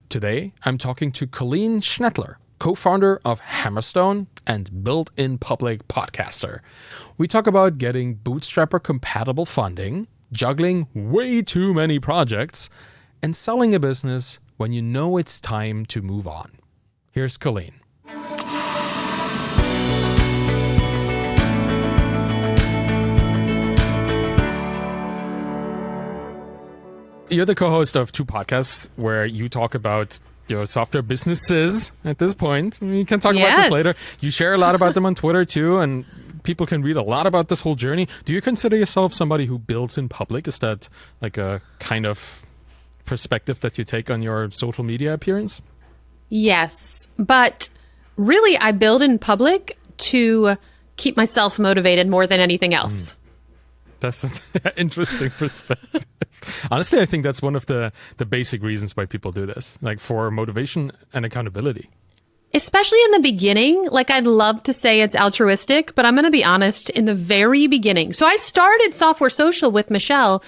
Today, I'm talking to Colleen Schnettler, co-founder of Hammerstone and Built in Public podcaster. We talk about getting Bootstrapper-compatible funding, juggling way too many projects, and selling a business when you know it's time to move on. Here's Colleen. You're the co-host of two podcasts where you talk about your software businesses at this point. We can talk about this later. You share a lot about them on Twitter too, and people can read a lot about this whole journey. Do you consider yourself somebody who builds in public? Is that like a kind of perspective that you take on your social media appearance? Yes, but really I build in public to keep myself motivated more than anything else. That's an interesting perspective. Honestly, I think that's one of the basic reasons why people do this, like for motivation and accountability. Especially in the beginning, like I'd love to say it's altruistic, but I'm going to be honest, in the very beginning. So I started Software Social with Michelle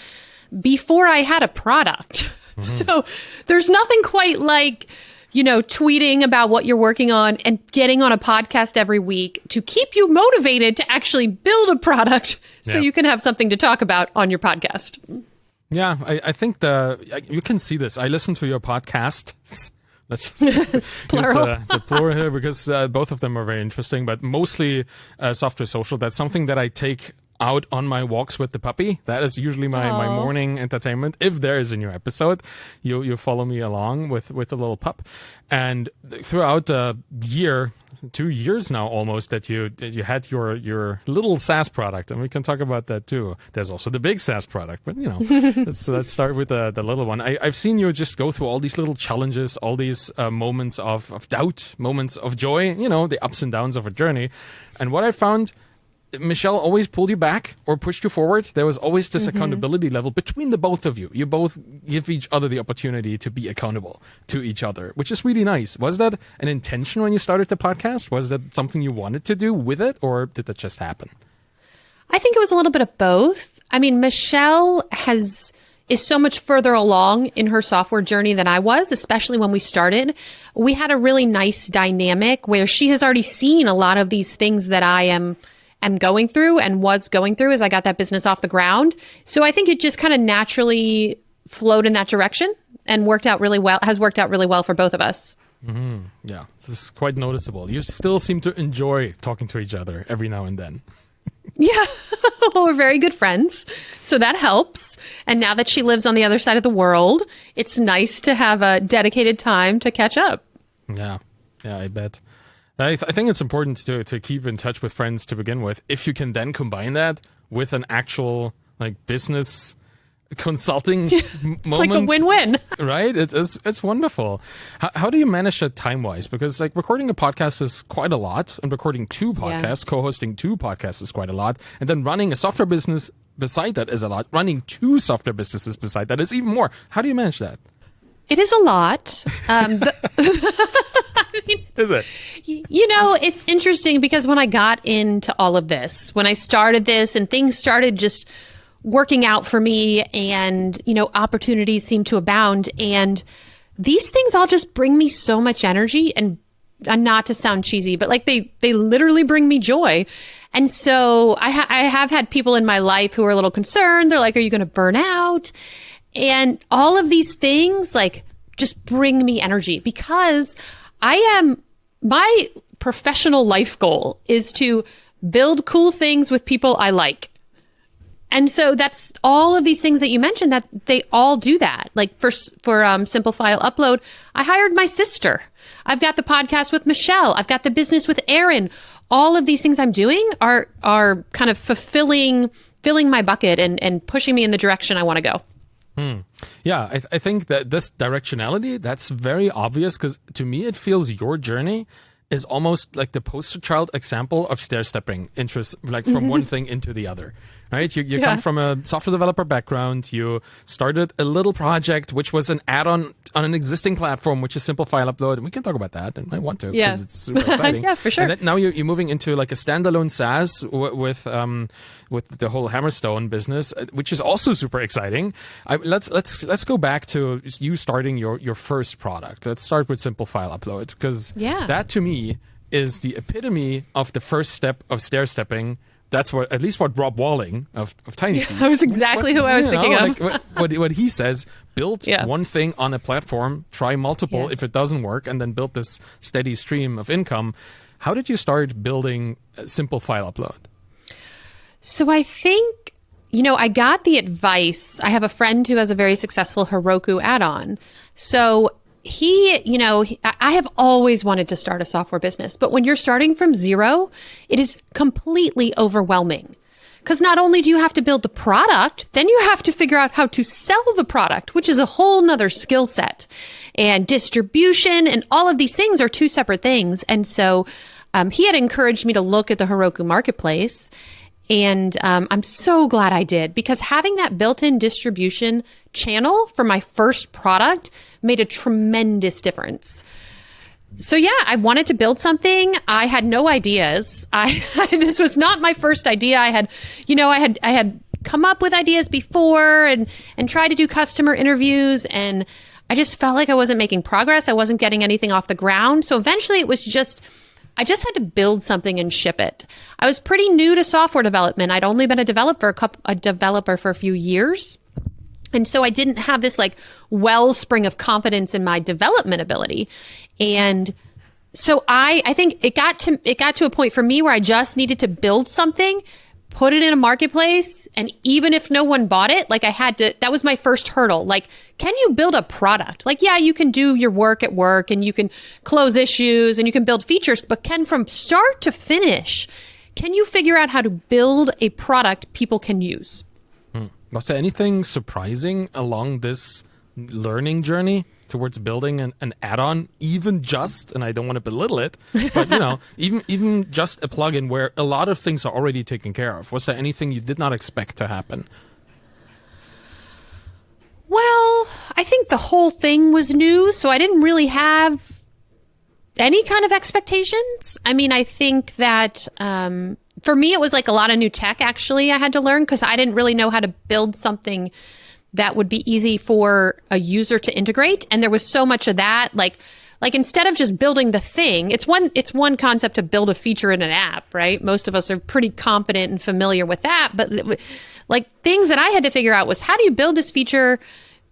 before I had a product. Mm-hmm. So there's nothing quite like, tweeting about what you're working on and getting on a podcast every week to keep you motivated to actually build a product so you can have something to talk about on your podcast. Yeah, I think you can see this. I listen to your podcasts. Let's plural. The plural here because both of them are very interesting, but mostly Software Social. That's something that I take out on my walks with the puppy. That is usually my morning entertainment. If there is a new episode, you follow me along with the little pup. And throughout the year, 2 years now almost, that you had your little SaaS product, and we can talk about that too. There's also the big SaaS product, but let's start with the little one. I've seen you just go through all these little challenges, all these moments of doubt, moments of joy, the ups and downs of a journey. And what I found, Michelle always pulled you back or pushed you forward. There was always this accountability level between the both of you. You both give each other the opportunity to be accountable to each other, which is really nice. Was that an intention when you started the podcast? Was that something you wanted to do with it, or did that just happen? I think it was a little bit of both. I mean, Michelle is so much further along in her software journey than I was, especially when we started. We had a really nice dynamic where she has already seen a lot of these things that I am going through and was going through as I got that business off the ground. So I think it just kind of naturally flowed in that direction and has worked out really well for both of us. Mm-hmm. Yeah, this is quite noticeable. You still seem to enjoy talking to each other every now and then. Yeah, we're very good friends. So that helps. And now that she lives on the other side of the world, it's nice to have a dedicated time to catch up. Yeah, I bet. I think it's important to keep in touch with friends to begin with. If you can then combine that with an actual business consulting moment. It's like a win-win. Right? It's wonderful. How do you manage that time-wise? Because recording a podcast is quite a lot, and recording two podcasts, co-hosting two podcasts is quite a lot, and then running a software business beside that is a lot. Running two software businesses beside that is even more. How do you manage that? It is a lot. Is it? It's interesting because when I got into all of this, when I started this and things started just working out for me and, opportunities seemed to abound. And these things all just bring me so much energy and not to sound cheesy, but they literally bring me joy. And so I have had people in my life who are a little concerned. They're like, are you going to burn out? And all of these things just bring me energy because my professional life goal is to build cool things with people I like. And so that's all of these things that you mentioned, that they all do that. Like for Simple File Upload, I hired my sister. I've got the podcast with Michelle. I've got the business with Aaron. All of these things I'm doing are kind of filling my bucket and pushing me in the direction I want to go. Yeah, I think that this directionality, that's very obvious because to me, it feels your journey is almost like the poster child example of stair-stepping interest, from one thing into the other, right? You come from a software developer background. You started a little project, which was an add-on on an existing platform, which is Simple File Upload. And we can talk about that, and I want to, because it's super exciting. Yeah, for sure. And then now you're moving into like a standalone SaaS with the whole Hammerstone business, which is also super exciting. Let's go back to you starting your first product. Let's start with Simple File Upload, because that to me is the epitome of the first step of stair stepping. That's at least what Rob Walling of Tiny Seeds. That was exactly who I was thinking of. Like what he says, build one thing on a platform, try multiple if it doesn't work, and then build this steady stream of income. How did you start building Simple File Upload? So I think, I got the advice. I have a friend who has a very successful Heroku add-on. So I have always wanted to start a software business, but when you're starting from zero, it is completely overwhelming. Because not only do you have to build the product, then you have to figure out how to sell the product, which is a whole nother skill set. And distribution and all of these things are two separate things. And so he had encouraged me to look at the Heroku marketplace. And I'm so glad I did, because having that built-in distribution channel for my first product made a tremendous difference. So I wanted to build something. I had no ideas. This was not my first idea. I had come up with ideas before and tried to do customer interviews, and I just felt like I wasn't making progress. I wasn't getting anything off the ground. So eventually I just had to build something and ship it. I was pretty new to software development. I'd only been a developer for a few years. And so I didn't have this like wellspring of confidence in my development ability. And so I think it got to a point for me where I just needed to build something, put it in a marketplace, and even if no one bought it, like that was my first hurdle. Like, can you build a product? Like, you can do your work at work and you can close issues and you can build features, but from start to finish, can you figure out how to build a product people can use? Was there anything surprising along this learning journey towards building an add-on, and I don't want to belittle it, but even just a plugin where a lot of things are already taken care of? Was there anything you did not expect to happen? Well, I think the whole thing was new, so I didn't really have any kind of expectations. I mean, I think that for me, it was like a lot of new tech, actually, I had to learn, because I didn't really know how to build something that would be easy for a user to integrate. And there was so much of that, like instead of just building the thing, it's one concept to build a feature in an app, right? Most of us are pretty confident and familiar with that. But like things that I had to figure out was, how do you build this feature,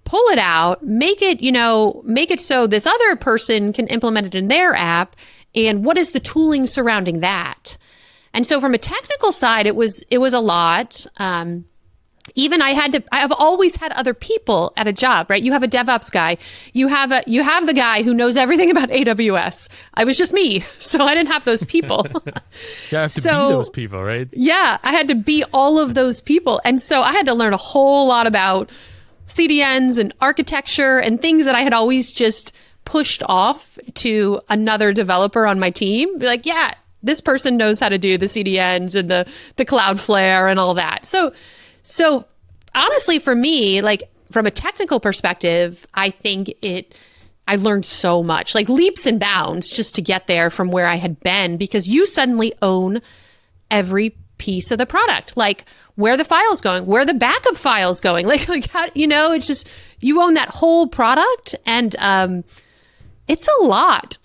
pull it out, make it so this other person can implement it in their app, and what is the tooling surrounding that? And so from a technical side, it was a lot. Even I have always had other people at a job, right? You have a DevOps guy. You have the guy who knows everything about AWS. I was just me, so I didn't have those people. You have to be those people, right? Yeah, I had to be all of those people. And so I had to learn a whole lot about CDNs and architecture and things that I had always just pushed off to another developer on my team. Be like, this person knows how to do the CDNs and the Cloudflare and all that. So honestly, for me, like from a technical perspective, I think I learned so much, like leaps and bounds just to get there from where I had been, because you suddenly own every piece of the product, like where the file's going, where the backup file's going, like how, it's just, you own that whole product, and it's a lot.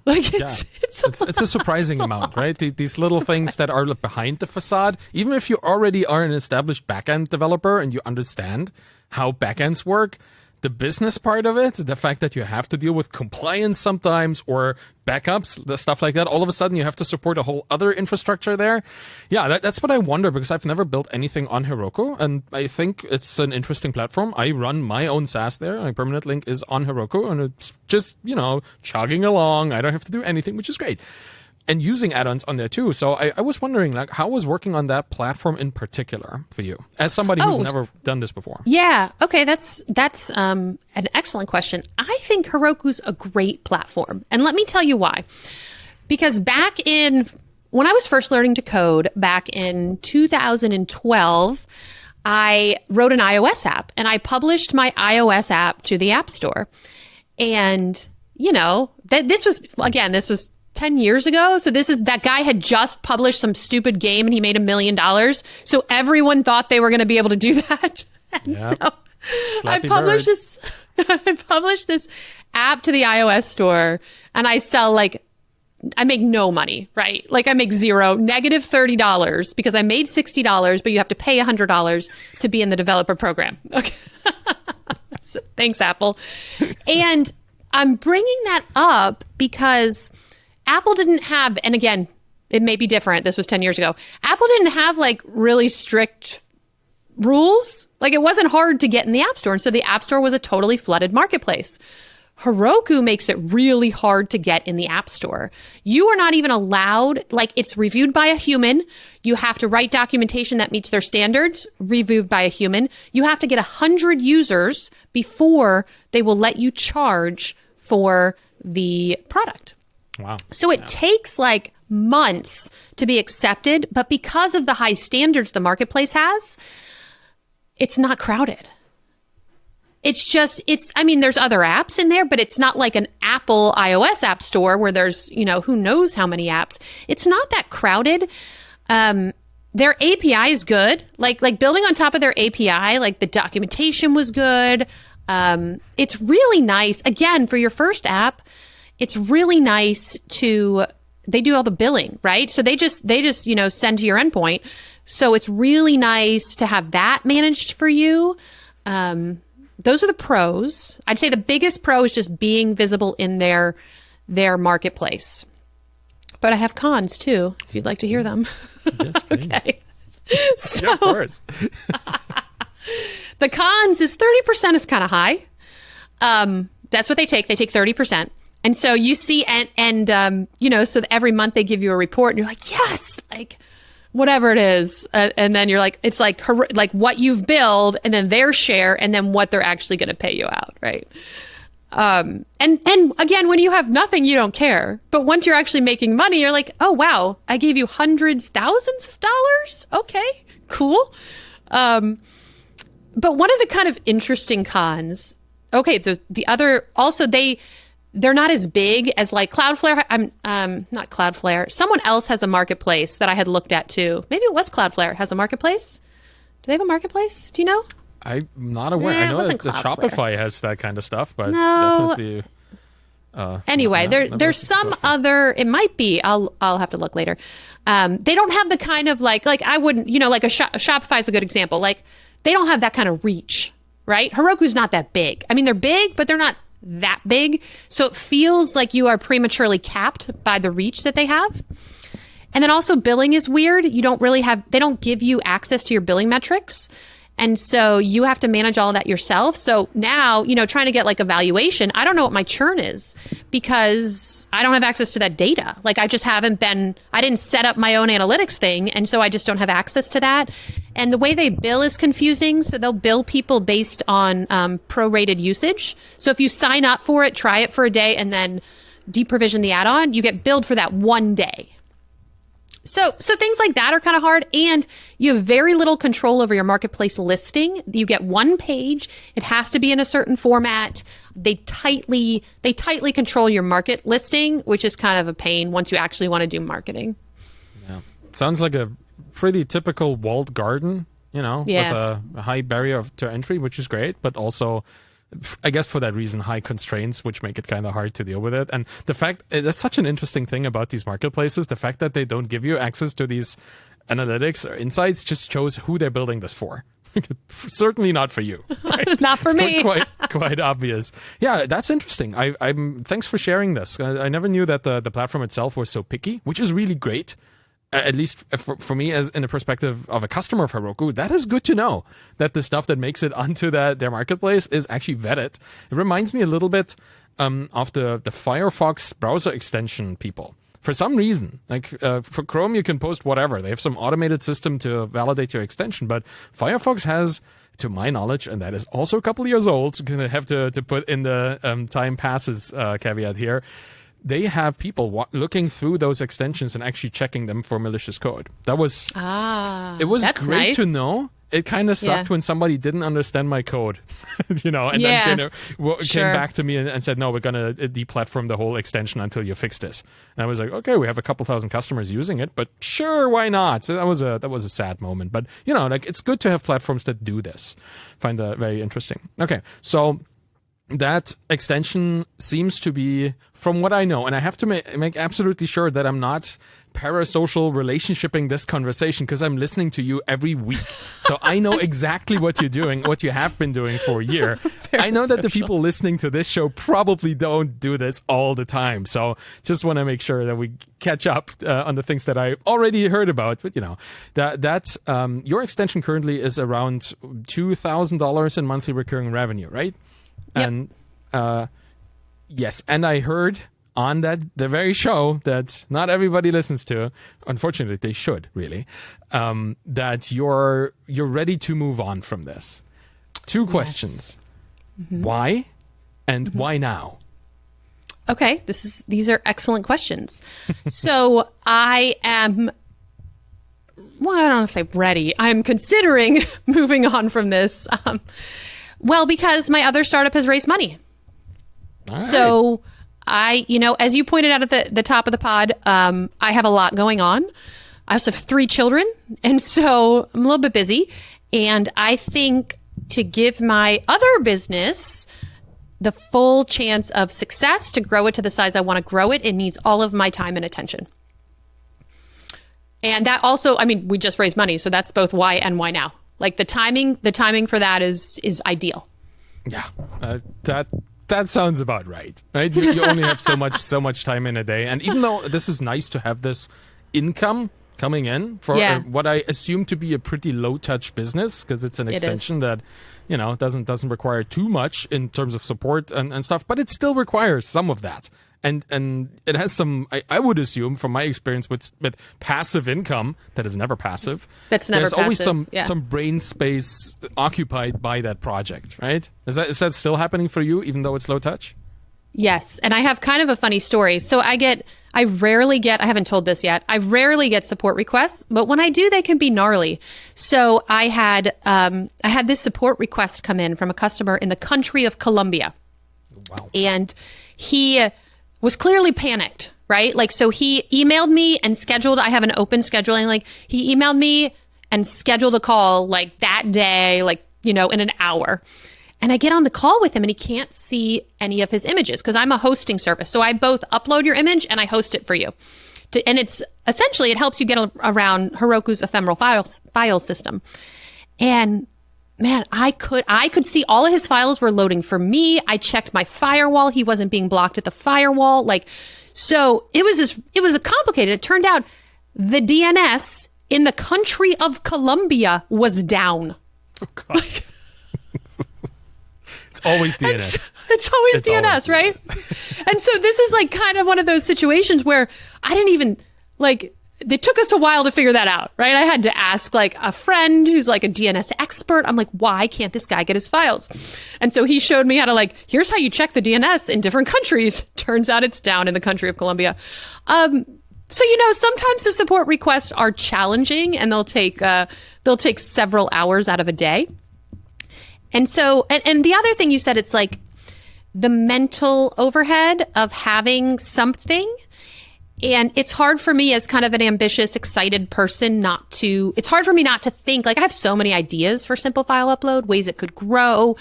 Like it's a surprising amount, right? These little things that are behind the facade. Even if you already are an established backend developer and you understand how backends work, the business part of it, the fact that you have to deal with compliance sometimes or backups, the stuff like that, all of a sudden you have to support a whole other infrastructure there. Yeah, that's what I wonder, because I've never built anything on Heroku, and I think it's an interesting platform. I run my own SaaS there. My permanent link is on Heroku, and it's just, chugging along. I don't have to do anything, which is great. And using add-ons on there too. So I was wondering, like, how was working on that platform in particular for you, as somebody who's never done this before? Yeah. Okay. That's an excellent question. I think Heroku's a great platform, and let me tell you why. Because back in when I was first learning to code back in 2012, I wrote an iOS app and I published my iOS app to the App Store. And, you know, this was 10 years ago. So that guy had just published some stupid game and he made $1 million. So everyone thought they were going to be able to do that. And so I published this app to the iOS store and I sell I make no money, right? Like I make zero, negative $30 because I made $60, but you have to pay $100 to be in the developer program. Okay. So, thanks, Apple. And I'm bringing that up because Apple didn't have, and again, it may be different. This was 10 years ago. Apple didn't have really strict rules. Like it wasn't hard to get in the App Store. And so the App Store was a totally flooded marketplace. Heroku makes it really hard to get in the App Store. You are not even allowed, it's reviewed by a human. You have to write documentation that meets their standards, reviewed by a human. You have to get 100 users before they will let you charge for the product. Wow. So it takes months to be accepted, but because of the high standards the marketplace has, it's not crowded. There's other apps in there, but it's not like an Apple iOS app store where there's, who knows how many apps. It's not that crowded. Their API is good. Like building on top of their API, the documentation was good. It's really nice. Again, for your first app, it's really nice they do all the billing, right? So they just, send to your endpoint. So it's really nice to have that managed for you. Those are the pros. I'd say the biggest pro is just being visible in their marketplace. But I have cons too, if you'd like to hear them. Yes, okay. So, yeah, of course. The cons is 30% is kind of high. That's what they take. They take 30%. And so you see, so every month they give you a report and you're like, yes, whatever it is. And then you're it's like what you've billed and then their share and then what they're actually going to pay you out. Right. And again, when you have nothing, you don't care. But once you're actually making money, you're like, oh, wow, I gave you hundreds, thousands of dollars. Okay, cool. But one of the kind of interesting cons, the other, also they're not as big as Cloudflare. Not Cloudflare. Someone else has a marketplace that I had looked at too. Maybe it was Cloudflare has a marketplace. Do they have a marketplace? Do you know? I'm not aware. I know that the Shopify has that kind of stuff, but no. Definitely. Anyway, there's some other. It might be. I'll have to look later. They don't have the kind of I wouldn't. Shopify is a good example. They don't have that kind of reach, right? Heroku's not that big. I mean, they're big, but they're not that big. So it feels like you are prematurely capped by the reach that they have. And then also billing is weird. They don't give you access to your billing metrics. And so you have to manage all of that yourself. So now, trying to get a valuation, I don't know what my churn is because I don't have access to that data. I just I didn't set up my own analytics thing. And so I just don't have access to that. And the way they bill is confusing. So they'll bill people based on prorated usage. So if you sign up for it, try it for a day, and then deprovision the add-on, you get billed for that one day. So things like that are kind of hard, and you have very little control over your marketplace listing. You get one page. It has to be in a certain format. They tightly control your market listing, which is kind of a pain once you actually want to do marketing. Yeah. Sounds like a pretty typical walled garden, with a high barrier to entry, which is great, but also I guess for that reason, high constraints, which make it kind of hard to deal with it. And the fact, that's such an interesting thing about these marketplaces, the fact that they don't give you access to these analytics or insights just shows who they're building this for. Certainly not for you. Right? Not for me. Quite obvious. Yeah, that's interesting. I'm thanks for sharing this. I never knew that the platform itself was so picky, which is really great. At least for me, as in the perspective of a customer of Heroku, that is good to know that the stuff that makes it onto their marketplace is actually vetted. It reminds me a little bit of the Firefox browser extension people. For some reason, for Chrome, you can post whatever. They have some automated system to validate your extension, but Firefox has, to my knowledge, and that is also a couple years old, gonna have to put in the time passes caveat here. they have people looking through those extensions and actually checking them for malicious code. It was that's great nice. to know. It kind of sucked Yeah. when somebody didn't understand my code, and then came back to me and said, no, we're going to deplatform the whole extension until you fix this. And I was like, okay, we have a couple thousand customers using it, but sure, why not? So that was a sad moment. But, it's good to have platforms that do this. Find that very interesting. Okay, so that extension seems to be, from what I know, and I have to make absolutely sure that I'm not parasocial relationshiping this conversation, because I'm listening to you every week. So I know exactly what you're doing, what you have been doing for a year. I know that the people listening to this show probably don't do this all the time. So just want to make sure that we catch up on the things that I already heard about. But your extension currently is around $2,000 in monthly recurring revenue, right? Yep. And yes, and I heard on the very show that not everybody listens to, unfortunately they should really, that you're ready to move on from this. Two questions. Mm-hmm. Why and why now? Okay, these are excellent questions. So I am, well, I don't want to say ready. I'm considering moving on from this. Because my other startup has raised money. All right. So as you pointed out at the top of the pod, I have a lot going on. I also have 3 children, and so I'm a little bit busy. And I think to give my other business the full chance of success, to grow it to the size I want to grow it, it needs all of my time and attention. And that also, we just raised money, so that's both why and why now. Like the timing for that is ideal. Yeah, that sounds about right? You only have so much time in a day, and even though this is nice to have this income coming in for what I assume to be a pretty low touch business, because it's an extension that doesn't require too much in terms of support and stuff, but it still requires some of that. And it has some, I would assume, from my experience with passive income that is never passive. That's never There's passive. always some brain space occupied by that project, right? Is that still happening for you, even though it's low touch? Yes. And I have kind of a funny story. So I haven't told this yet, I rarely get support requests, but when I do, they can be gnarly. So I had this support request come in from a customer in the country of Colombia. Wow. And he was clearly panicked, right? Like, so he emailed me and scheduled, I have an open scheduling, like he emailed me and scheduled a call like that day, in an hour. And I get on the call with him and he can't see any of his images because I'm a hosting service. So I both upload your image and I host it for you. And it's essentially, it helps you get around Heroku's ephemeral file system. And man, I could see all of his files were loading for me. I checked my firewall. He wasn't being blocked at the firewall. So it was complicated. It turned out the DNS in the country of Colombia was down. Oh, God. It's always DNS. It's always DNS, right? And so this is kind of one of those situations where I didn't even it took us a while to figure that out, right? I had to ask a friend who's a DNS expert. I'm like, why can't this guy get his files? And so he showed me how to here's how you check the DNS in different countries. Turns out it's down in the country of Colombia. So, sometimes the support requests are challenging and they'll take several hours out of a day. And so, and the other thing you said, it's the mental overhead of having something. And it's hard for me as kind of an ambitious, excited person it's hard for me not to think, I have so many ideas for Simple File Upload, ways it could grow.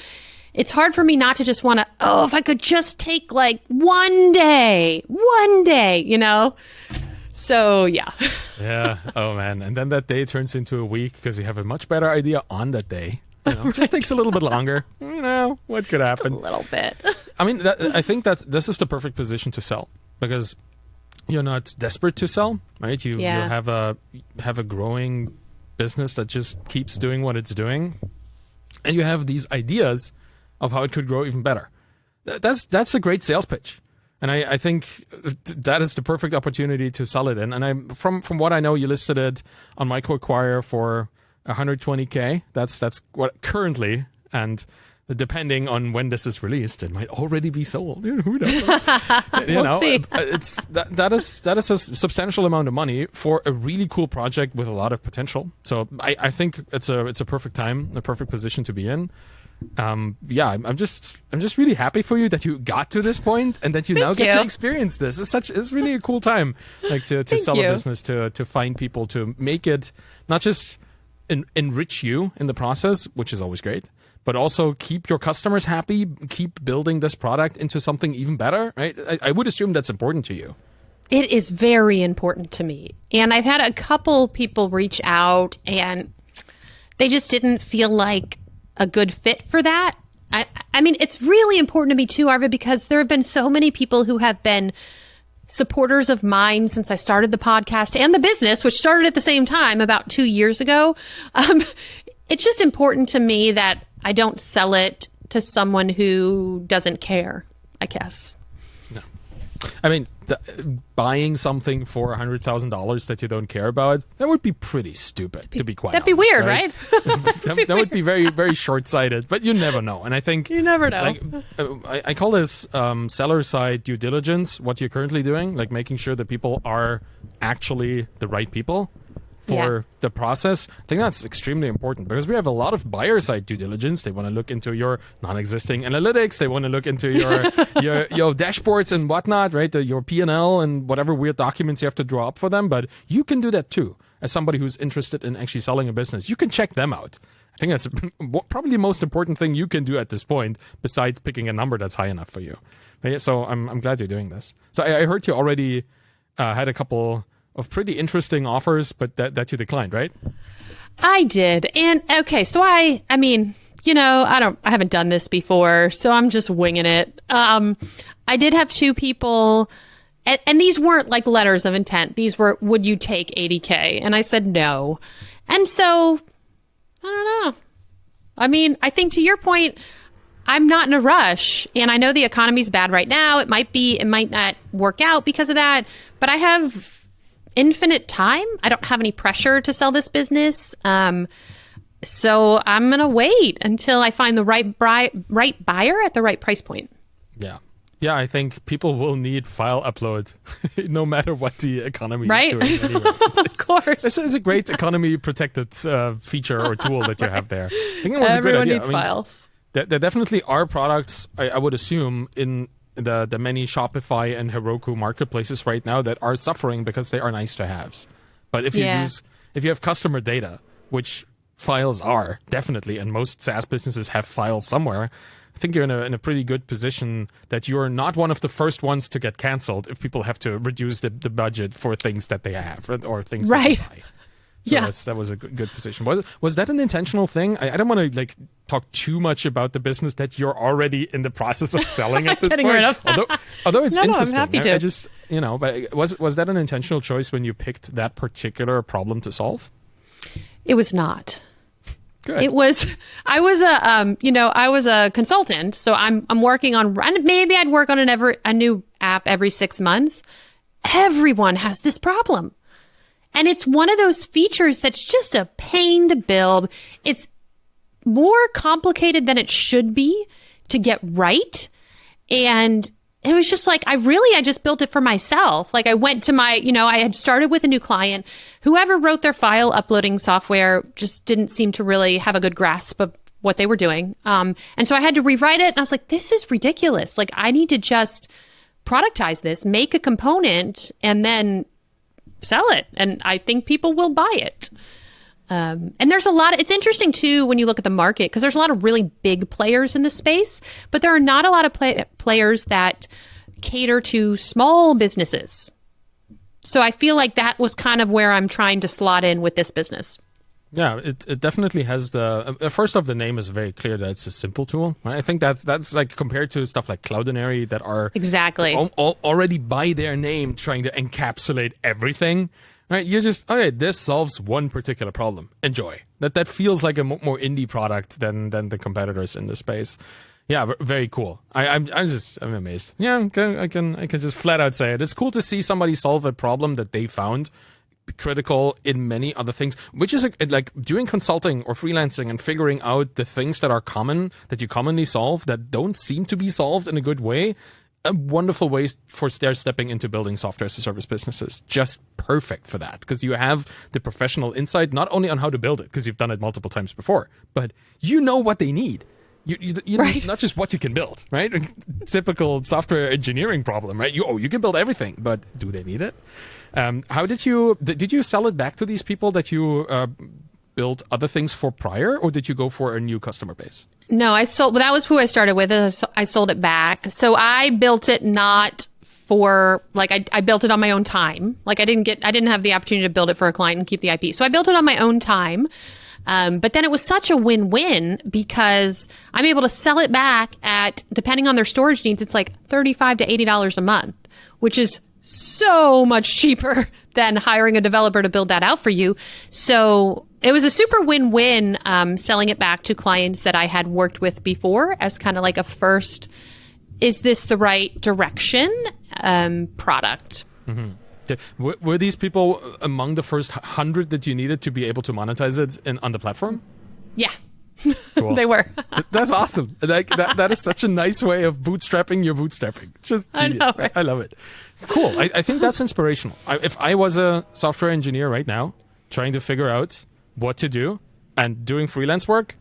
It's hard for me not to just want to, if I could just take one day, So, yeah. Yeah. Oh, man. And then that day turns into a week because you have a much better idea on that day. It just takes a little bit longer. What could happen? Just a little bit. I think this is the perfect position to sell because you're not desperate to sell, right? You have a growing business that just keeps doing what it's doing, and you have these ideas of how it could grow even better. That's a great sales pitch, and I think that is the perfect opportunity to sell it in. And from what I know, you listed it on MicroAcquire for $120K. That's what currently, and depending on when this is released, it might already be sold. Who knows? We'll see. That is a substantial amount of money for a really cool project with a lot of potential. So I think it's a perfect time, a perfect position to be in. Yeah, I'm just really happy for you that you got to this point and that you now get to experience this. It's really a cool time, like to sell a business, to find people, to make it not just enrich you in the process, which is always great, but also keep your customers happy, keep building this product into something even better, right? I would assume that's important to you. It is very important to me. And I've had a couple people reach out and they just didn't feel like a good fit for that. I mean, it's really important to me too, Arvid, because there have been so many people who have been supporters of mine since I started the podcast and the business, which started at the same time about 2 years ago. It's just important to me that I don't sell it to someone who doesn't care, I guess. No. I mean, buying something for $100,000 that you don't care about, that would be pretty stupid, to be quite honest. That'd be weird, right? That would be very, very short-sighted, but you never know. And I think... You never know. Like, I call this seller-side due diligence, what you're currently doing, like making sure that people are actually the right people for the process. I think that's extremely important because we have a lot of buyer side due diligence. They want to look into your non-existing analytics. They want to look into your dashboards and whatnot, right? Your P&L and whatever weird documents you have to draw up for them. But you can do that too. As somebody who's interested in actually selling a business, you can check them out. I think that's probably the most important thing you can do at this point, besides picking a number that's high enough for you. Right? So I'm glad you're doing this. So I heard you already had a couple of pretty interesting offers, but that you declined, right? I did. And okay, so I mean, I haven't done this before, so I'm just winging it. I did have two people, and these weren't like letters of intent. These were, would you take 80K? And I said no. And so, I don't know. I mean, I think to your point, I'm not in a rush, and I know the economy's bad right now. It might not work out because of that, but I have infinite time. I don't have any pressure to sell this business. So I'm going to wait until I find the right buyer at the right price point. Yeah. Yeah, I think people will need file upload no matter what the economy is doing anyway. Of course. This is a great economy protected feature or tool that you have there. I think it was a good idea. Everyone needs files. There definitely are products, I would assume, in the many Shopify and Heroku marketplaces right now that are suffering because they are nice to haves. But if you have customer data, which files are definitely, and most SaaS businesses have files somewhere, I think you're in a pretty good position that you're not one of the first ones to get canceled if people have to reduce the budget for things that they have or things that they buy. So that was a good position. Was that an intentional thing? I don't want to talk too much about the business that you're already in the process of selling at this point. Although it's interesting. I'm happy to. I just, but was that an intentional choice when you picked that particular problem to solve? It was not. Good. It was. I was a consultant, so I'm working on. Maybe I'd work on a new app every 6 months. Everyone has this problem. And it's one of those features that's just a pain to build. It's more complicated than it should be to get right. And it was just like, I just built it for myself. Like I went to I had started with a new client. Whoever wrote their file uploading software just didn't seem to really have a good grasp of what they were doing. And so I had to rewrite it. And I was like, this is ridiculous. Like I need to just productize this, make a component, and then sell it. And I think people will buy it. And there's it's interesting too, when you look at the market, because there's a lot of really big players in this space, but there are not a lot of players that cater to small businesses. So I feel like that was kind of where I'm trying to slot in with this business. Yeah, it definitely has first off, the name is very clear that it's a simple tool. Right? I think that's like compared to stuff like Cloudinary that are exactly already by their name trying to encapsulate everything. Right? You're just, okay, this solves one particular problem. Enjoy. That feels like a more indie product than the competitors in the space. Yeah, very cool. I'm amazed. Yeah, I can just flat out say it. It's cool to see somebody solve a problem that they found critical in many other things, which is like doing consulting or freelancing and figuring out the things that are common, that you commonly solve, that don't seem to be solved in a good way. A wonderful way for stepping into building software as a service businesses. Just perfect for that, because you have the professional insight, not only on how to build it, because you've done it multiple times before, but you know what they need. You right. Not just what you can build, right? Typical software engineering problem, right? You can build everything, but do they need it? How did you sell it back to these people that you built other things for prior, or did you go for a new customer base? No, that was who I started with. I sold it back. So I built it not for, like, I built it on my own time. Like I didn't have the opportunity to build it for a client and keep the IP. So I built it on my own time. But then it was such a win-win because I'm able to sell it back at, depending on their storage needs, it's like $35 to $80 a month, which is so much cheaper than hiring a developer to build that out for you. So it was a super win-win selling it back to clients that I had worked with before as kind of like a first, is this the right direction product. Mm-hmm. Were these people among the first 100 that you needed to be able to monetize it on the platform? Yeah. Cool. They were. That's awesome. That is such a nice way of bootstrapping your bootstrapping. Just genius. I know, right? I love it. Cool. I think that's inspirational. If I was a software engineer right now, trying to figure out what to do and doing freelance work,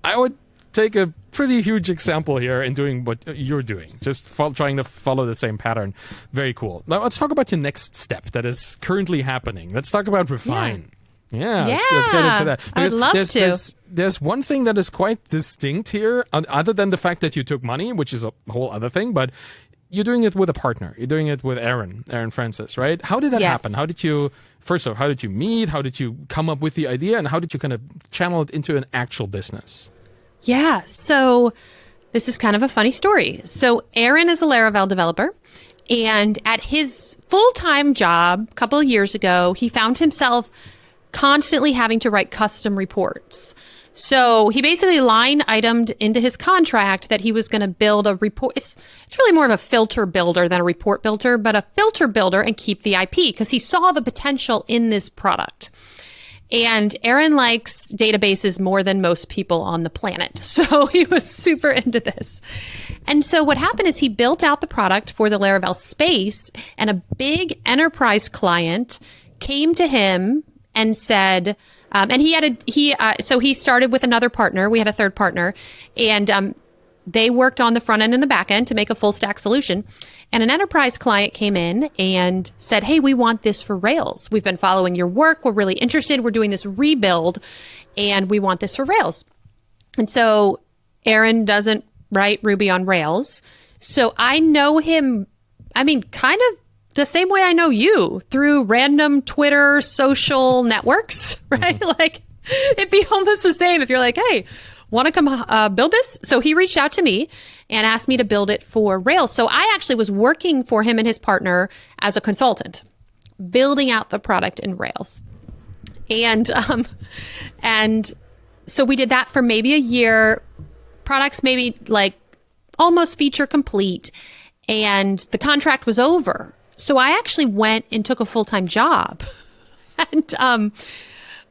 I would take a pretty huge example here in doing what you're doing, just trying to follow the same pattern. Very cool. Now let's talk about your next step that is currently happening. Let's talk about Refine. Yeah, let's get into that. I'd love to. There's one thing that is quite distinct here, other than the fact that you took money, which is a whole other thing, but you're doing it with a partner. You're doing it with Aaron Francis, right? How did that happen? How did you meet? How did you come up with the idea? And how did you kind of channel it into an actual business? Yeah, so this is kind of a funny story. So Aaron is a Laravel developer, and at his full-time job a couple of years ago, he found himself constantly having to write custom reports. So he basically line-itemed into his contract that he was going to build a report. It's really more of a filter builder than a report builder, but a filter builder and keep the IP because he saw the potential in this product. And Aaron likes databases more than most people on the planet. So he was super into this. And so what happened is he built out the product for the Laravel space, and a big enterprise client came to him and said, so he started with another partner. We had a third partner, and they worked on the front end and the back end to make a full stack solution. And an enterprise client came in and said, hey, we want this for Rails. We've been following your work. We're really interested. We're doing this rebuild and we want this for Rails. And so Aaron doesn't write Ruby on Rails. So I know him, kind of the same way I know you, through random Twitter social networks, right? Mm-hmm. Like it'd be almost the same if you're like, hey, want to come build this? So he reached out to me and asked me to build it for Rails. So I actually was working for him and his partner as a consultant, building out the product in Rails. And so we did that for maybe a year. Products maybe like almost feature complete, and the contract was over. So I actually went and took a full-time job. And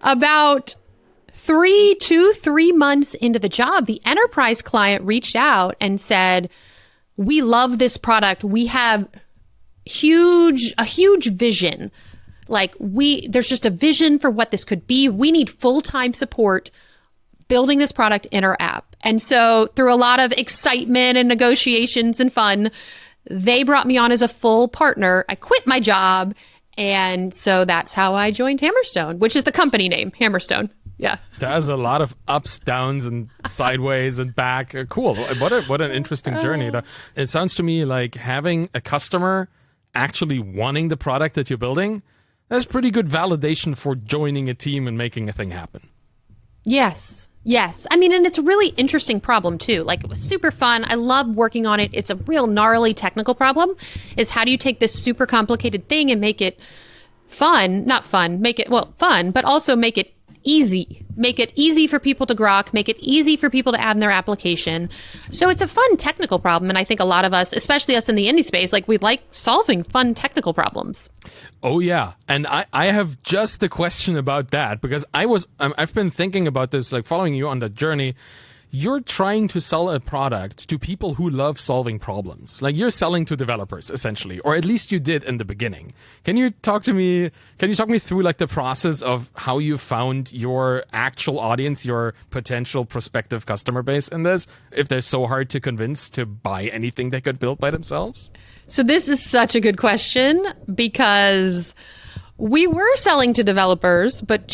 about 3 months into the job, the enterprise client reached out and said, we love this product. We have a huge vision. Like there's just a vision for what this could be. We need full-time support building this product in our app. And so through a lot of excitement and negotiations and fun, they brought me on as a full partner. I quit my job. And so that's how I joined Hammerstone, which is the company name, Hammerstone. Yeah. There's a lot of ups, downs, and sideways and back. Cool. What an interesting journey. It sounds to me like having a customer actually wanting the product that you're building, that's pretty good validation for joining a team and making a thing happen. Yes. And it's a really interesting problem too. Like it was super fun. I love working on it. It's a real gnarly technical problem, is how do you take this super complicated thing and make it fun, make it fun, but also make it easy. Make it easy for people to grok, make it easy for people to add in their application. So it's a fun technical problem. And I think a lot of us, especially us in the indie space, like we like solving fun technical problems. Oh, yeah. And I have just a question about that because I've been thinking about this, like following you on that journey. You're trying to sell a product to people who love solving problems. Like you're selling to developers essentially, or at least you did in the beginning. Can you talk me through like the process of how you found your actual audience, your potential prospective customer base in this, if they're so hard to convince to buy anything they could build by themselves? So this is such a good question because we were selling to developers, but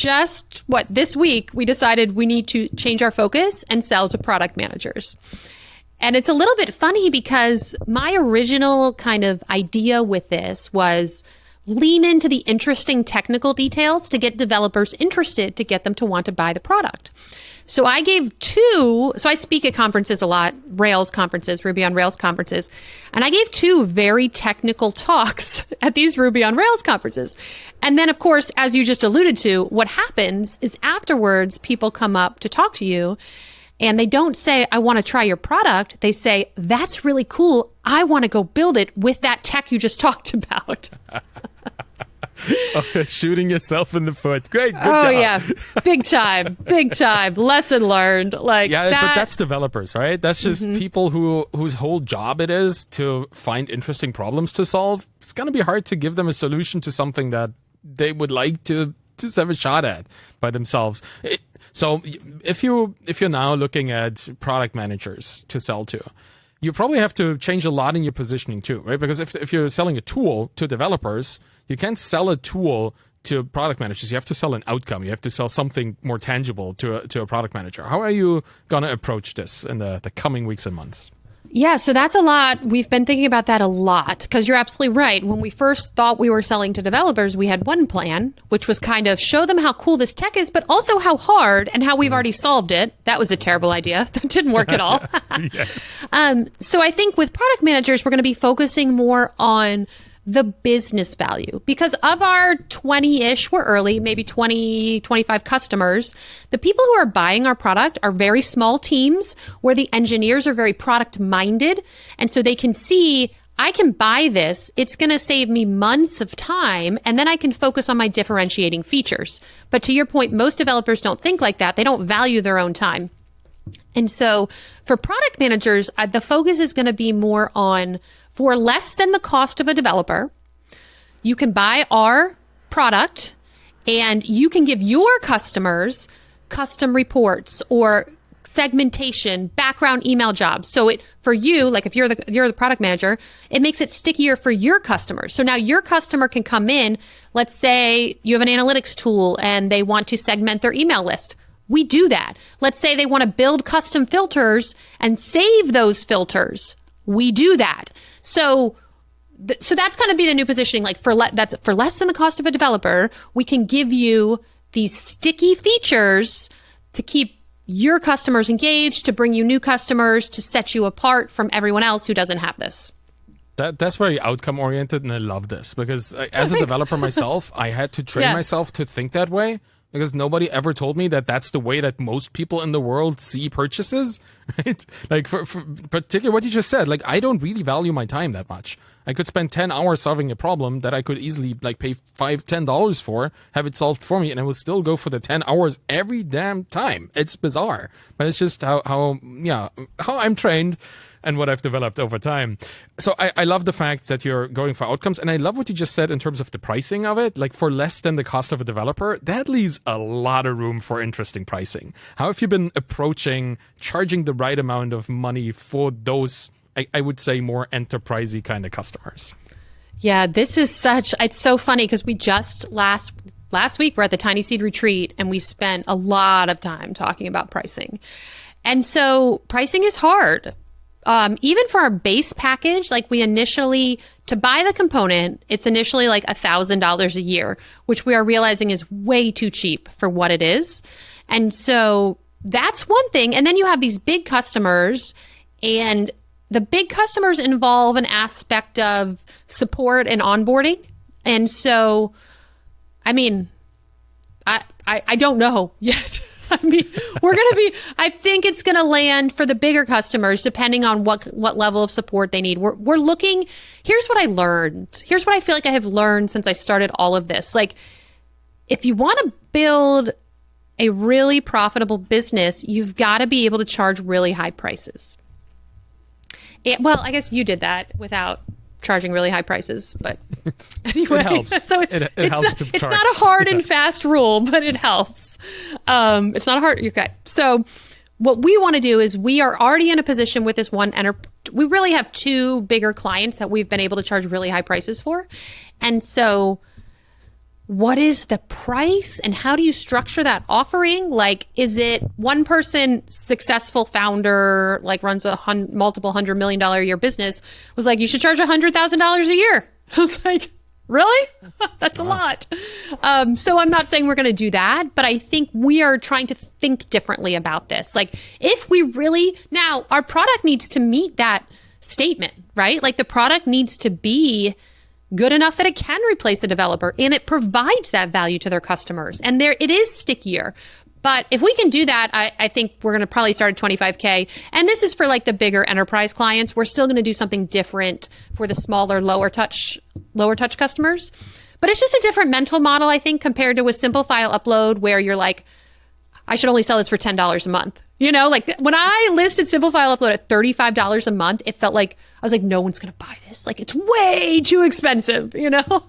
this week we decided we need to change our focus and sell to product managers. And it's a little bit funny because my original kind of idea with this was lean into the interesting technical details to get developers interested, to get them to want to buy the product. So I speak at conferences a lot, Rails conferences, Ruby on Rails conferences, and I gave 2 very technical talks at these Ruby on Rails conferences. And then, of course, as you just alluded to, what happens is afterwards, people come up to talk to you and they don't say, I want to try your product. They say, that's really cool. I want to go build it with that tech you just talked about. Shooting yourself in the foot. Great. Good job. Yeah. Big time. Lesson learned. But that's developers, right? That's just people whose whole job it is to find interesting problems to solve. It's going to be hard to give them a solution to something that they would like to just have a shot at by themselves. So if you're now looking at product managers to sell to, you probably have to change a lot in your positioning too, right? Because if you're selling a tool to developers, you can't sell a tool to product managers. You have to sell an outcome. You have to sell something more tangible to a product manager. How are you going to approach this in the coming weeks and months? Yeah, so that's a lot. We've been thinking about that a lot because you're absolutely right. When we first thought we were selling to developers, we had one plan, which was kind of show them how cool this tech is, but also how hard and how we've already solved it. That was a terrible idea. That didn't work at all. Yes. So I think with product managers, we're going to be focusing more on the business value because of our 20-ish, we're early, maybe 20, 25 customers. The people who are buying our product are very small teams where the engineers are very product minded. And so they can see, I can buy this. It's going to save me months of time. And then I can focus on my differentiating features. But to your point, most developers don't think like that. They don't value their own time. And so for product managers, the focus is going to be more on for less than the cost of a developer, you can buy our product and you can give your customers custom reports or segmentation, background email jobs. So for you, like if you're the product manager, it makes it stickier for your customers. So now your customer can come in, let's say you have an analytics tool and they want to segment their email list. We do that. Let's say they want to build custom filters and save those filters. We do that. So that's going to be the new positioning. Like that's for less than the cost of a developer, we can give you these sticky features to keep your customers engaged, to bring you new customers, to set you apart from everyone else who doesn't have this. That's very outcome oriented, and I love this because as a developer myself, I had to train myself to think that way. Because nobody ever told me that that's the way that most people in the world see purchases, right? Like for particularly what you just said, like I don't really value my time that much. I could spend 10 hours solving a problem that I could easily like pay $10 for, have it solved for me, and I will still go for the 10 hours every damn time. It's bizarre, but it's just how I'm trained and what I've developed over time. So I love the fact that you're going for outcomes, and I love what you just said in terms of the pricing of it. Like for less than the cost of a developer, that leaves a lot of room for interesting pricing. How have you been approaching charging the right amount of money for those, I would say, more enterprisey kind of customers? Yeah, it's so funny because we just last week we're at the Tiny Seed Retreat and we spent a lot of time talking about pricing. And so pricing is hard. Even for our base package, like to buy the component, it's initially like $1,000 a year, which we are realizing is way too cheap for what it is. And so that's one thing. And then you have these big customers, and the big customers involve an aspect of support and onboarding. And so, I mean, I don't know yet. I mean, I think it's going to land for the bigger customers, depending on what level of support they need. We're looking, here's what I learned. Here's what I feel like I have learned since I started all of this. Like, if you want to build a really profitable business, you've got to be able to charge really high prices. Well, I guess you did that without charging really high prices, but anyway, it helps. So it's not a hard and fast rule, but it helps. It's not a hard. You're good. So what we want to do is we are already in a position with this one we really have two bigger clients that we've been able to charge really high prices for, and so. What is the price and how do you structure that offering? Like, is it one person, successful founder, like runs a multiple $100 million a year business, was like, you should charge $100,000 a year. I was like, really? That's a lot. So I'm not saying we're going to do that, but I think we are trying to think differently about this. Like, if we really, now our product needs to meet that statement, right? Like, the product needs to be good enough that it can replace a developer and it provides that value to their customers. And it is stickier. But if we can do that, I think we're going to probably start at $25K. And this is for like the bigger enterprise clients. We're still going to do something different for the smaller, lower touch customers. But it's just a different mental model, I think, compared to a simple file upload where you're like, I should only sell this for $10 a month. You know, like when I listed Simple File Upload at $35 a month, it felt like, I was like, no one's going to buy this. Like, it's way too expensive, you know?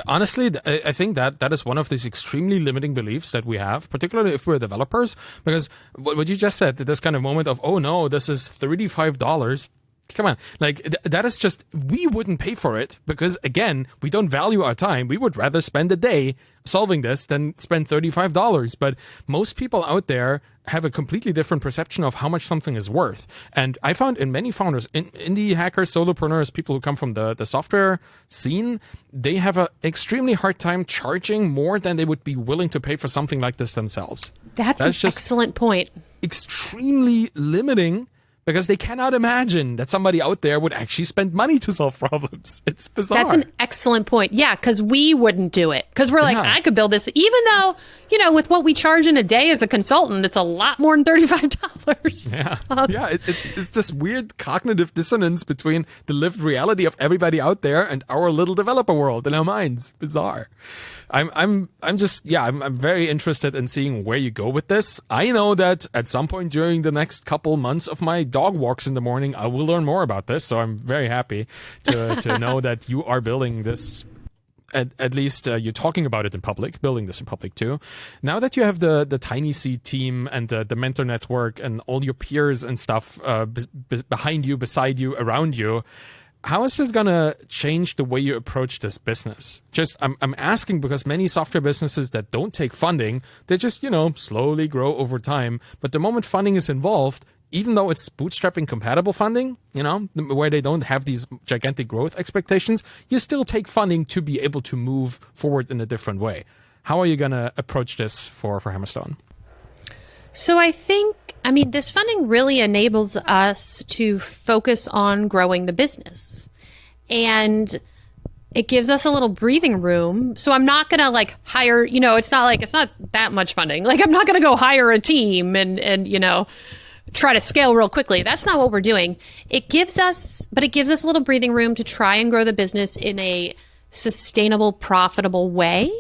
Honestly, I think that is one of these extremely limiting beliefs that we have, particularly if we're developers, because what you just said, this kind of moment of, oh no, this is $35. Come on, like that is just, we wouldn't pay for it because, again, we don't value our time. We would rather spend a day solving this than spend $35. But most people out there have a completely different perception of how much something is worth. And I found in many founders, indie hackers, solopreneurs, people who come from the software scene, they have an extremely hard time charging more than they would be willing to pay for something like this themselves. That's an excellent point. Extremely limiting. Because they cannot imagine that somebody out there would actually spend money to solve problems. It's bizarre. That's an excellent point. Yeah, because we wouldn't do it. Because we're like, I could build this, even though, you know, with what we charge in a day as a consultant, it's a lot more than $35. Yeah, it's this weird cognitive dissonance between the lived reality of everybody out there and our little developer world in our minds. Bizarre. I'm very interested in seeing where you go with this. I know that at some point during the next couple months of my dog walks in the morning, I will learn more about this. So I'm very happy to know that you are building this. At least you're talking about it in public, building this in public too. Now that you have the Tiny Seed team and the mentor network and all your peers and stuff behind you, beside you, around you, how is this going to change the way you approach this business? I'm asking because many software businesses that don't take funding, they just, slowly grow over time. But the moment funding is involved, even though it's bootstrapping compatible funding, where they don't have these gigantic growth expectations, you still take funding to be able to move forward in a different way. How are you going to approach this for Hammerstone? So I think, this funding really enables us to focus on growing the business. And it gives us a little breathing room. So I'm not going to hire, it's not that much funding. I'm not going to go hire a team and try to scale real quickly. That's not what we're doing. It gives us a little breathing room to try and grow the business in a sustainable, profitable way.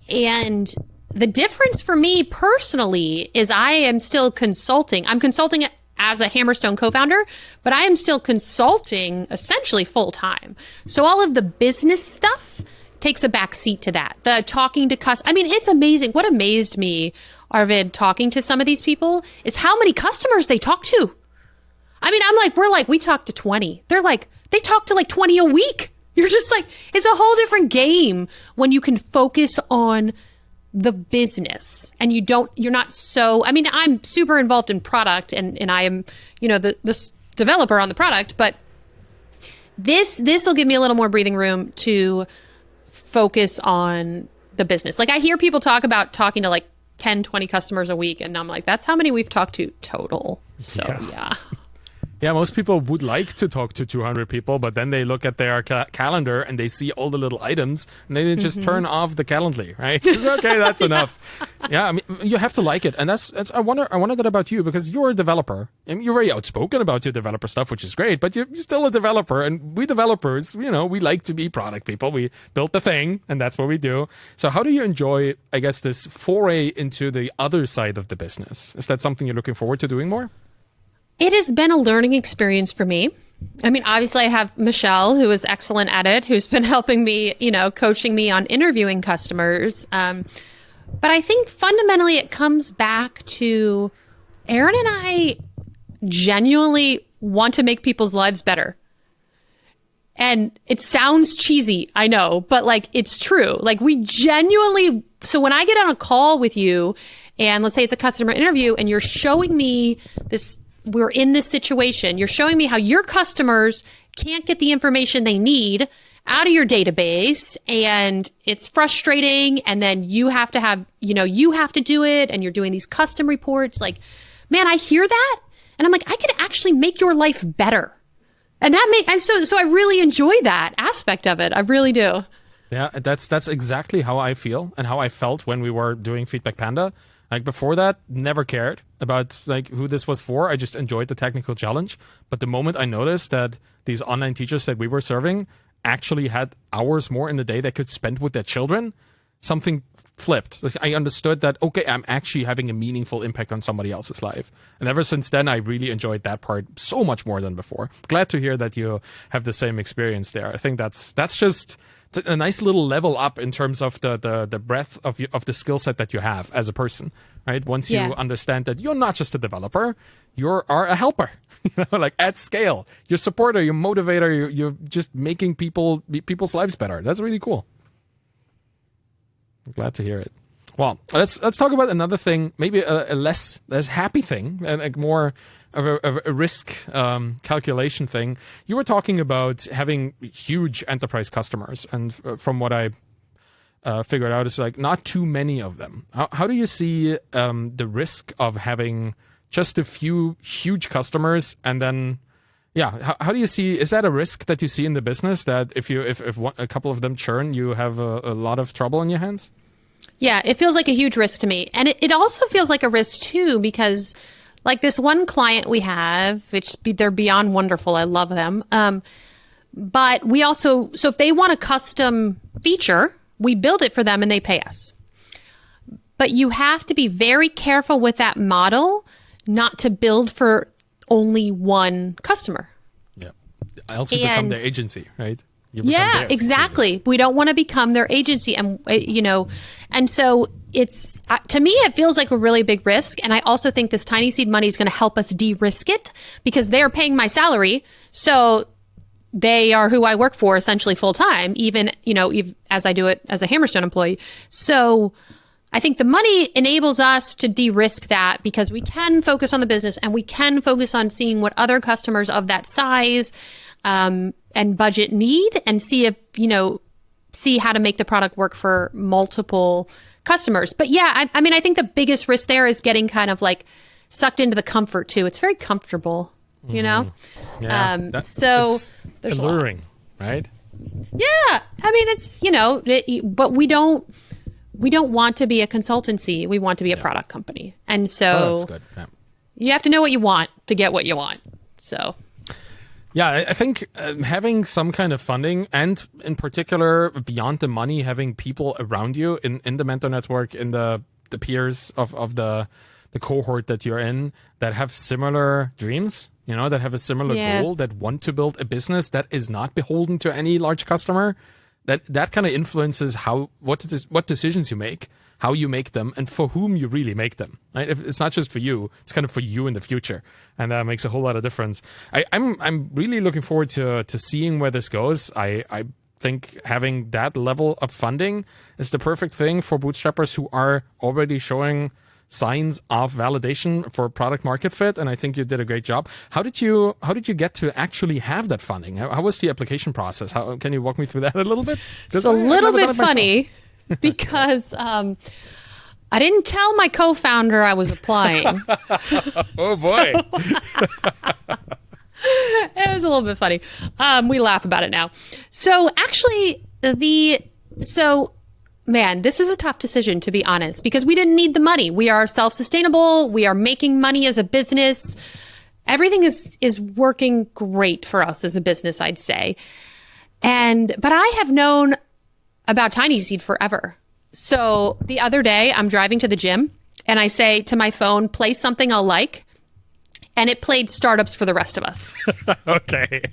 And the difference for me personally is I am still consulting. I'm consulting as a Hammerstone co-founder, but I am still consulting essentially full time. So all of the business stuff takes a back seat to that. The talking to customers. It's amazing. What amazed me, Arvid, talking to some of these people is how many customers they talk to. We talk to 20. They're they talk to 20 a week. You're just it's a whole different game when you can focus on the business and you're not so, I'm super involved in product and I am, this developer on the product, but this will give me a little more breathing room to focus on the business. I hear people talk about talking to 10, 20 customers a week and I'm that's how many we've talked to total. So yeah. Yeah, most people would like to talk to 200 people, but then they look at their calendar and they see all the little items, and then they just turn off the Calendly, right? It's okay, that's enough. Yeah, I mean, you have to like it, and that's. I wonder that about you, because you're a developer, and you're very outspoken about your developer stuff, which is great. But you're still a developer, and we developers, we like to be product people. We built the thing, and that's what we do. So, how do you enjoy, I guess, this foray into the other side of the business? Is that something you're looking forward to doing more? It has been a learning experience for me. I mean, obviously I have Michelle, who is excellent at it, who's been helping me, coaching me on interviewing customers. But I think fundamentally it comes back to Aaron and I genuinely want to make people's lives better. And it sounds cheesy, I know, but like it's true. Like we genuinely, so when I get on a call with you and let's say it's a customer interview and you're showing me this, we're in this situation. You're showing me how your customers can't get the information they need out of your database, and it's frustrating. And then you have to have, you have to do it, and you're doing these custom reports. Like, man, I hear that, and I'm like, I could actually make your life better. And so I really enjoy that aspect of it. I really do. Yeah, that's exactly how I feel and how I felt when we were doing Feedback Panda. Like before that, never cared about like who this was for. I just enjoyed the technical challenge. But the moment I noticed that these online teachers that we were serving actually had hours more in the day they could spend with their children, something flipped. Like I understood that, okay, I'm actually having a meaningful impact on somebody else's life. And ever since then, I really enjoyed that part so much more than before. Glad to hear that you have the same experience there. I think that's just a nice little level up in terms of the breadth of the skill set that you have as a person, right? Once you understand that you're not just a developer, you are a helper, like at scale. You're a supporter, you're a motivator, you're just making people's lives better. That's really cool. I'm glad to hear it. Well, let's talk about another thing, maybe a less happy thing, and like more of a risk calculation thing. You were talking about having huge enterprise customers, and from what I figured out, it's like not too many of them. How do you see the risk of having just a few huge customers, and then how do you see, is that a risk that you see in the business, that if a couple of them churn, you have a lot of trouble in your hands? Yeah, it feels like a huge risk to me. And it also feels like a risk too, because like this one client we have, which they're beyond wonderful. I love them. But we also, so if they want a custom feature, we build it for them and they pay us. But you have to be very careful with that model, not to build for only one customer. Yeah. I also become their agency, right? Yeah, exactly. We don't want to become their agency. And, and so it's, to me, it feels like a really big risk. And I also think this Tiny Seed money is going to help us de-risk it, because they're paying my salary. So they are who I work for essentially full time, even as I do it as a Hammerstone employee. So I think the money enables us to de-risk that, because we can focus on the business and we can focus on seeing what other customers of that size and budget need, and see if, see how to make the product work for multiple customers. But yeah, I mean, I think the biggest risk there is getting kind of like sucked into the comfort too. It's very comfortable, Yeah, so there's alluring, right? Yeah. I mean, it's, but we don't want to be a consultancy. We want to be a product company. And so that's good. Yeah. You have to know what you want to get what you want. So. Yeah, I think having some kind of funding, and in particular, beyond the money, having people around you in the mentor network, in the peers of the cohort that you're in, that have similar dreams, that have a similar goal, that want to build a business that is not beholden to any large customer, that kind of influences what decisions you make, how you make them, and for whom you really make them. Right? If it's not just for you, it's kind of for you in the future, and that makes a whole lot of difference. I'm really looking forward to seeing where this goes. I think having that level of funding is the perfect thing for bootstrappers who are already showing signs of validation for product market fit, and I think you did a great job. How did you get to actually have that funding? How was the application process? Can you walk me through that a little bit? It's a little bit funny because I didn't tell my co-founder I was applying. Oh boy. It was a little bit funny. We laugh about it now. So actually, man, this was a tough decision, to be honest, because we didn't need the money. We are self-sustainable. We are making money as a business. Everything is working great for us as a business, I'd say. But I have known about Tiny Seed forever. So the other day, I'm driving to the gym and I say to my phone, play something I'll like. And it played Startups for the Rest of Us. Okay.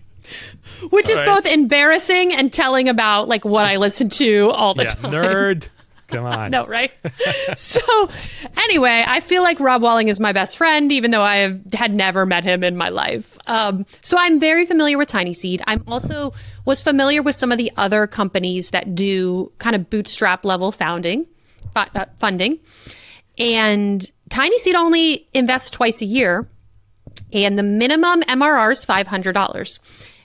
Which is both embarrassing and telling about like what I listen to all the time. Nerd. Come on. No, right? So anyway, I feel like Rob Walling is my best friend, even though I had never met him in my life. So I'm very familiar with Tiny Seed. I'm also was familiar with some of the other companies that do kind of bootstrap level funding. And Tiny Seed only invests twice a year. And the minimum MRR is $500.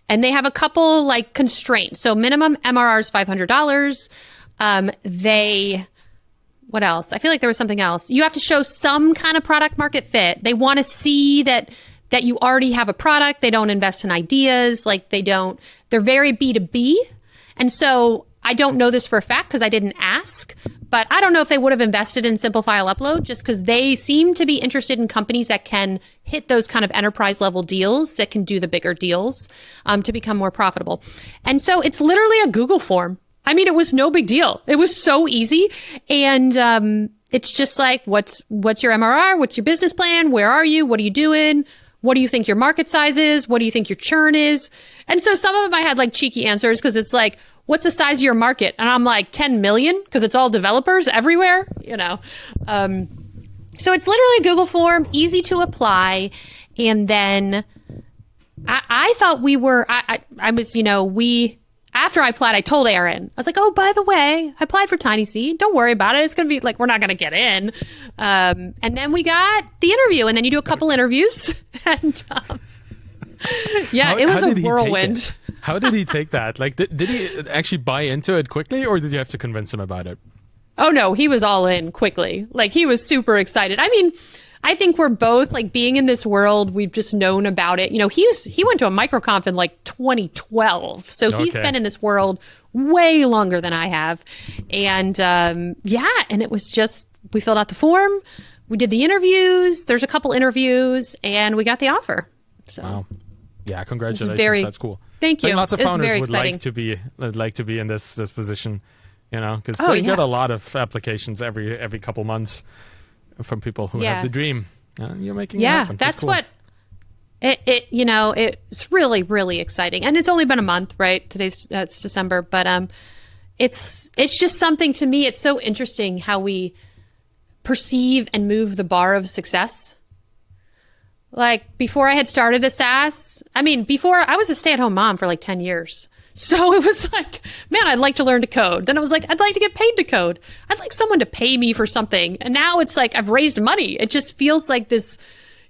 And they have a couple like constraints. So minimum MRR is $500. What else? I feel like there was something else. You have to show some kind of product market fit. They want to see that you already have a product. They don't invest in ideas. They're very B2B. And so I don't know this for a fact because I didn't ask, but I don't know if they would have invested in Simple File Upload just because they seem to be interested in companies that can hit those kind of enterprise level deals, that can do the bigger deals to become more profitable. And so it's literally a Google form. I mean, it was no big deal. It was so easy. And it's just like, what's your MRR? What's your business plan? Where are you? What are you doing? What do you think your market size is? What do you think your churn is? And so some of them I had like cheeky answers because it's like, what's the size of your market? And I'm like 10 million because it's all developers everywhere, you know. So it's literally a Google form, easy to apply. And then I thought after I applied, I told Aaron, I was like, oh, by the way, I applied for Tiny Seed. Don't worry about it. It's going to be like, we're not going to get in. And then we got the interview, and then you do a couple interviews. And it was a whirlwind. How did he take that? Like, did he actually buy into it quickly, or did you have to convince him about it? Oh, no, he was all in quickly. Like, he was super excited. I mean, I think we're both like being in this world. We've just known about it. You know, he went to a microconf in like 2012. So he's been in this world way longer than I have. And and it was just, we filled out the form. We did the interviews. There's a couple interviews and we got the offer. So, wow. Yeah, congratulations. That's cool. Thank you. I think lots of founders would exciting. like to be in this position, you know, because they get a lot of applications every couple months from people who have the dream. You're making it happen. That's cool. what it's really, really exciting. And it's only been a month, right? It's December, but it's just something to me. It's so interesting how we perceive and move the bar of success. Like before I had started a SaaS, before I was a stay-at-home mom for like 10 years. So it was like, man, I'd like to learn to code. Then it was like, I'd like to get paid to code. I'd like someone to pay me for something. And now it's like, I've raised money. It just feels like this,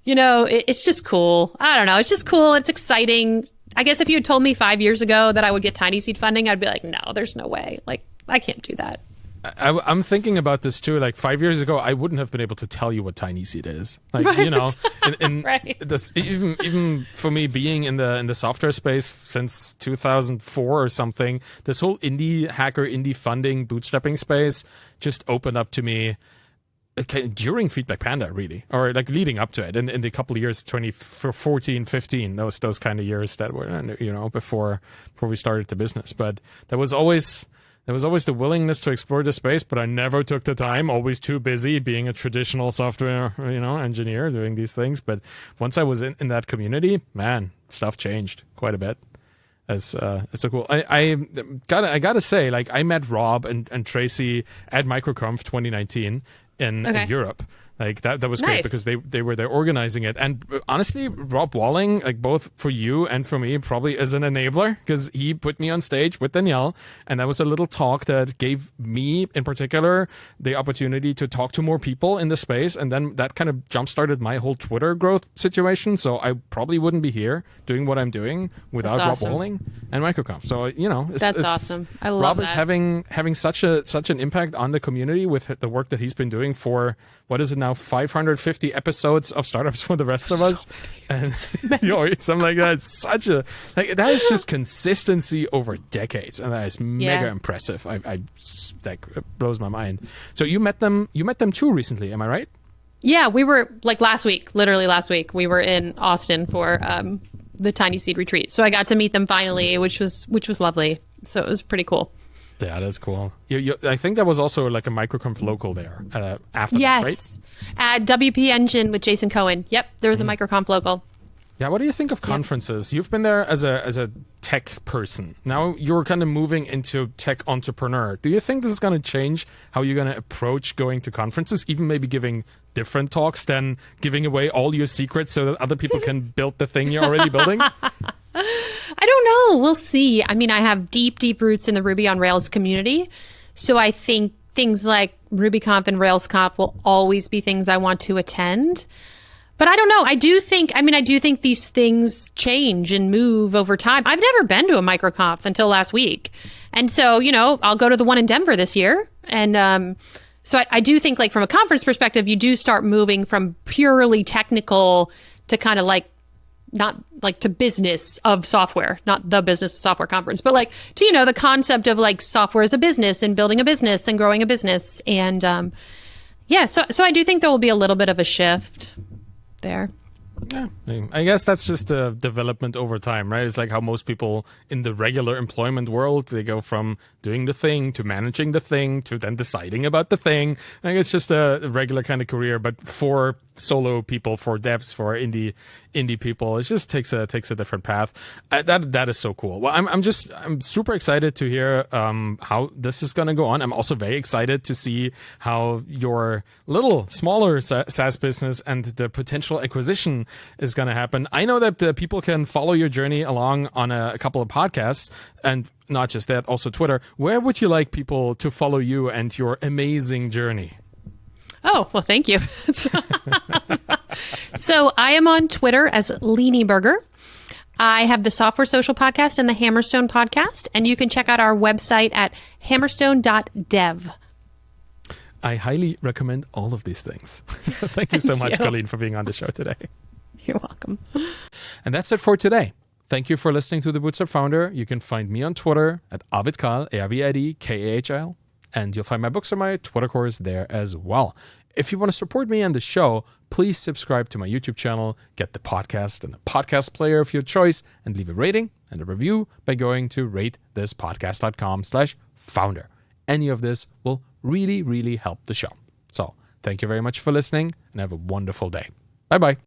it's just cool. I don't know. It's just cool. It's exciting. I guess if you had told me 5 years ago that I would get Tiny Seed funding, I'd be like, no, there's no way. Like, I can't do that. I'm thinking about this too. Like 5 years ago, I wouldn't have been able to tell you what Tiny Seed is. Like right. This, even for me being in the software space since 2004 or something, this whole indie funding, bootstrapping space just opened up to me during Feedback Panda, really, or like leading up to it, in the couple of years, 2014, 15, those kind of years that were before we started the business. But there was always the willingness to explore the space, but I never took the time, always too busy being a traditional software, engineer doing these things. But once I was in that community, man, stuff changed quite a bit. It's so cool. I gotta say, like, I met Rob and Tracy at MicroConf 2019 in Europe. Like that was great because they were there organizing it. And honestly, Rob Walling, like both for you and for me, probably is an enabler because he put me on stage with Danielle. And that was a little talk that gave me in particular the opportunity to talk to more people in the space. And then that kind of jump-started my whole Twitter growth situation. So I probably wouldn't be here doing what I'm doing without Rob Walling and MicroConf. So, that's awesome. I love Rob that. is having such an impact on the community with the work that he's been doing for, what is it now, now 550 episodes of Startups for the rest of us, and something like that. It's such a that is just consistency over decades, and that is mega impressive. It blows my mind. So you met them too recently, am I right? Yeah, we were literally last week. We were in Austin for the Tiny Seed retreat, so I got to meet them finally, which was lovely. So it was pretty cool. Yeah, that's cool. I think that was also like a MicroConf local there after yes. that, right? At WP Engine with Jason Cohen. Yep, there was a MicroConf local. Yeah, what do you think of conferences? You've been there as a tech person. Now you're kind of moving into tech entrepreneur. Do you think this is going to change how you're going to approach going to conferences, even maybe giving different talks than giving away all your secrets so that other people can build the thing you're already building? I don't know. We'll see. I mean, I have deep, deep roots in the Ruby on Rails community. So I think things like RubyConf and RailsConf will always be things I want to attend. But I don't know. I do think these things change and move over time. I've never been to a MicroConf until last week. And so, I'll go to the one in Denver this year. And so I do think, like, from a conference perspective, you do start moving from purely technical to kind of like, not like to business of software, not the business of software conference, but like to, the concept of like software as a business and building a business and growing a business. And so I do think there will be a little bit of a shift there. Yeah, I guess that's just the development over time, right? It's like how most people in the regular employment world, they go from doing the thing to managing the thing to then deciding about the thing. I think it's just a regular kind of career, but for solo people, for devs, for indie people, it just takes a different path. That is so cool. Well, I'm super excited to hear how this is going to go on. I'm also very excited to see how your little smaller SaaS business and the potential acquisition is going to happen. I know that the people can follow your journey along on a couple of podcasts, and not just that, also Twitter. Where would you like people to follow you and your amazing journey? Oh, well, thank you. So I am on Twitter as Leany Burger. I have the Software Social podcast and the Hammerstone podcast, and you can check out our website at hammerstone.dev. I highly recommend all of these things. Thank you so much, Colleen, for being on the show today. You're welcome. And that's it for today. Thank you for listening to The Bootstrap Founder. You can find me on Twitter at AvidKahl, AvidKahl, and you'll find my books on my Twitter course there as well. If you want to support me and the show, please subscribe to my YouTube channel, get the podcast in the podcast player of your choice, and leave a rating and a review by going to ratethispodcast.com/founder. Any of this will really, really help the show. So thank you very much for listening, and have a wonderful day. Bye-bye.